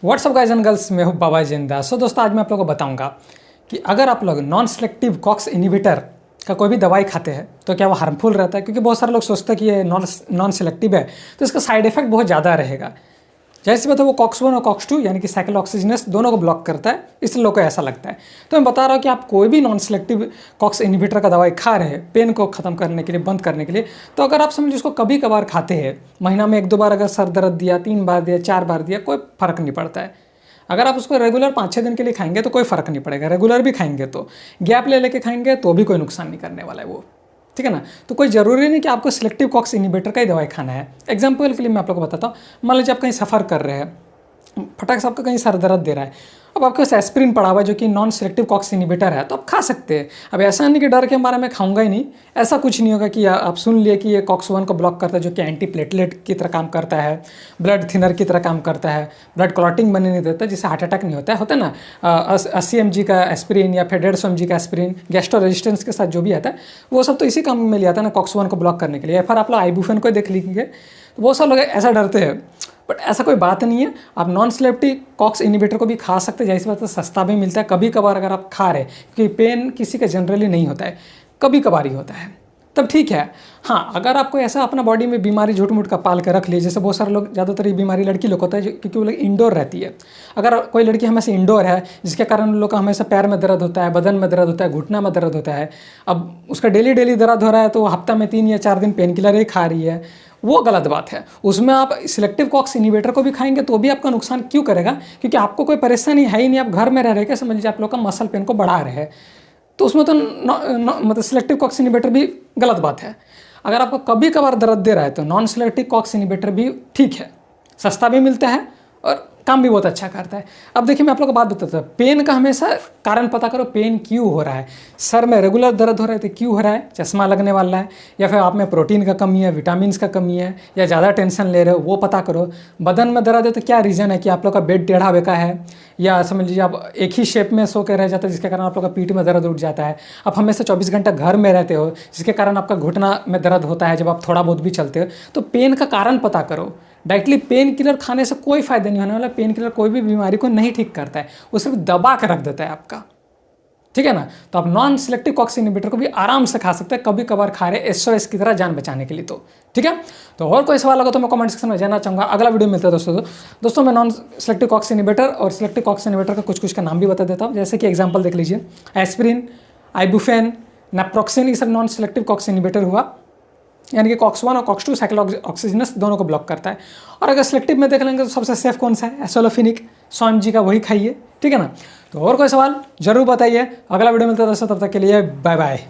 WhatsApp guys and girls, मैं हूँ बाबा जिंदा। सो दोस्तों, आज मैं आप लोगों को बताऊंगा कि अगर आप लोग नॉन सेलेक्टिव कॉक्स इनहिबिटर का कोई भी दवाई खाते हैं तो क्या वो हार्मफुल रहता है। क्योंकि बहुत सारे लोग सोचते हैं कि ये नॉन सेलेक्टिव है तो इसका साइड इफेक्ट बहुत ज़्यादा रहेगा। जैसे बात है, वो कॉक्स 1 और कॉक्स 2 यानी कि साइक्लोऑक्सीजिनेस दोनों को ब्लॉक करता है, इसलिए लोगों को ऐसा लगता है। तो मैं बता रहा हूँ कि आप कोई भी नॉन सेलेक्टिव कॉक्स इनहिबिटर का दवाई खा रहे हैं पेन को खत्म करने के लिए, बंद करने के लिए, तो अगर आप समझिए उसको कभी कभार खाते हैं, महीना में 1-2 बार अगर सर दर्द दिया, 3 बार दिया, 4 बार दिया, कोई फ़र्क नहीं पड़ता है। अगर आप उसको रेगुलर 5-6 दिन के लिए खाएंगे तो कोई फ़र्क नहीं पड़ेगा। रेगुलर भी खाएंगे तो, गैप ले लेके खाएंगे तो भी कोई नुकसान नहीं करने वाला है वो, ठीक है ना। तो कोई ज़रूरी नहीं कि आपको सिलेक्टिव कॉक्स इनहिबिटर का ही दवाई खाना है। एग्जाम्पल के लिए मैं आप लोगों को बताता हूँ। मान लीजिए आप कहीं सफ़र कर रहे हैं, फटाक से आपका कहीं सर दर्द दे रहा है, अब आपके पास एस्पिरिन पड़ा हुआ है जो कि नॉन सेलेक्टिव कॉक्स इनहिबिटर है, तो आप खा सकते हैं। अब ऐसा नहीं कि डर के मारे में खाऊंगा ही नहीं, ऐसा कुछ नहीं होगा कि आप सुन लिए कि ये कॉक्स 1 को ब्लॉक करता है जो कि एंटी प्लेटलेट की तरह काम करता है, ब्लड थिनर की तरह काम करता है, ब्लड क्लॉटिंग बनने नहीं देता, जिससे हार्ट अटैक नहीं होता है ना। 80 mg का एस्पिरिन या फिर 150 mg का एस्पिरिन गैस्ट्रो रेजिस्टेंस के साथ जो भी आता है वो सब तो इसी काम में लिया था ना, कॉक्स 1 को ब्लॉक करने के लिए। या फिर आप लोग आइबुप्रोफेन को देख लीजिए, तो वो सब लोग ऐसा डरते हैं, बट ऐसा कोई बात नहीं है। आप नॉन सेलेक्टिव कॉक्स इनहिबिटर को भी खा सकते हैं, जैसी बात है सस्ता भी मिलता है। कभी कभार अगर आप खा रहे हैं, क्योंकि पेन किसी का जनरली नहीं होता है, कभी कभार ही होता है, तब ठीक है। हाँ, अगर आपको ऐसा अपना बॉडी में बीमारी झूठ मूठ का पाल के रख ली, जैसे बहुत सारे लोग, ज़्यादातर ये बीमारी लड़की लोग होता है क्योंकि वो लोग इंडोर रहती है। अगर कोई लड़की हमेशा इंडोर है जिसके कारण उन लोग का हमेशा पैर में दर्द होता है, बदन में दर्द होता है, घुटना में दर्द होता है, अब उसका डेली दर्द हो रहा है तो हफ्ता में 3 या 4 दिन पेन किलर ही खा रही है, वो गलत बात है। उसमें आप सिलेक्टिव कॉक्स इनहिबिटर को भी खाएंगे तो भी आपका नुकसान क्यों करेगा, क्योंकि आपको कोई परेशानी है ही नहीं। आप घर में रह रहे हैं, समझ लीजिए आप लोग का मसल पेन को बढ़ा रहे हैं, तो उसमें तो मतलब सिलेक्टिव कॉक्स इनहिबिटर भी गलत बात है। अगर आपको कभी कभार दर्द दे रहा है तो नॉन सिलेक्टिव कॉक्स इनहिबिटर भी ठीक है, सस्ता भी मिलता है और काम भी बहुत अच्छा करता है। अब देखिए, मैं आप लोगों को बात बताता हूँ, पेन का हमेशा कारण पता करो, पेन क्यों हो रहा है। सर में रेगुलर दर्द हो रहा है तो क्यों हो रहा है, चश्मा लगने वाला है, या फिर आप में प्रोटीन का कमी है, विटामिन का कमी है, या ज़्यादा टेंशन ले रहे हो, वो पता करो। बदन में दर्द है तो क्या रीज़न है, कि आप लोग का बेड टेढ़ा बेका है, या समझ लीजिए आप एक ही शेप में सो के रह जाते हैं जिसके कारण आप लोग का पीठ में दर्द उठ जाता है। आप हमेशा 24 घंटा घर में रहते हो जिसके कारण आपका घुटना में दर्द होता है जब आप थोड़ा बहुत भी चलते हो। तो पेन का कारण पता करो। डायरेक्टली पेन किलर खाने से कोई फायदा नहीं होने वाला। पेन किलर कोई भी बीमारी को नहीं ठीक करता है, वो सिर्फ दबा कर रख देता है आपका, ठीक है ना। तो आप नॉन सेलेक्टिव कॉक्स इनहिबिटर को भी आराम से खा सकते हैं, कभी कभार खा रहे SOS की तरह जान बचाने के लिए, तो ठीक है। तो और कोई सवाल होगा तो मैं कमेंट सेक्शन में जानना चाहूँगा। अगला वीडियो मिलता है दोस्तों मैं नॉन सेलेक्टिव कॉक्स इनहिबिटर और सेलेक्टिव कॉक्स इनहिबिटर का कुछ का नाम भी बता देता हूँ। जैसे कि एग्जाम्पल देख लीजिए, एस्पिरिन, आइबुप्रोफेन, नैप्रोक्सेन, ये सब नॉन सेलेक्टिव कॉक्स इनहिबिटर हुआ, यानी कि कॉक्स 1 और कॉक्स 2 साइक्लोऑक्सीजिनेस दोनों को ब्लॉक करता है। और अगर सिलेक्टिव में देख लेंगे तो सबसे सेफ कौन सा है, एसोलोफिनिक, 100 mg का, वही खाइए, ठीक है ना। तो और कोई सवाल जरूर बताइए। अगला वीडियो मिलता है दोस्तों, तब तक के लिए बाय बाय।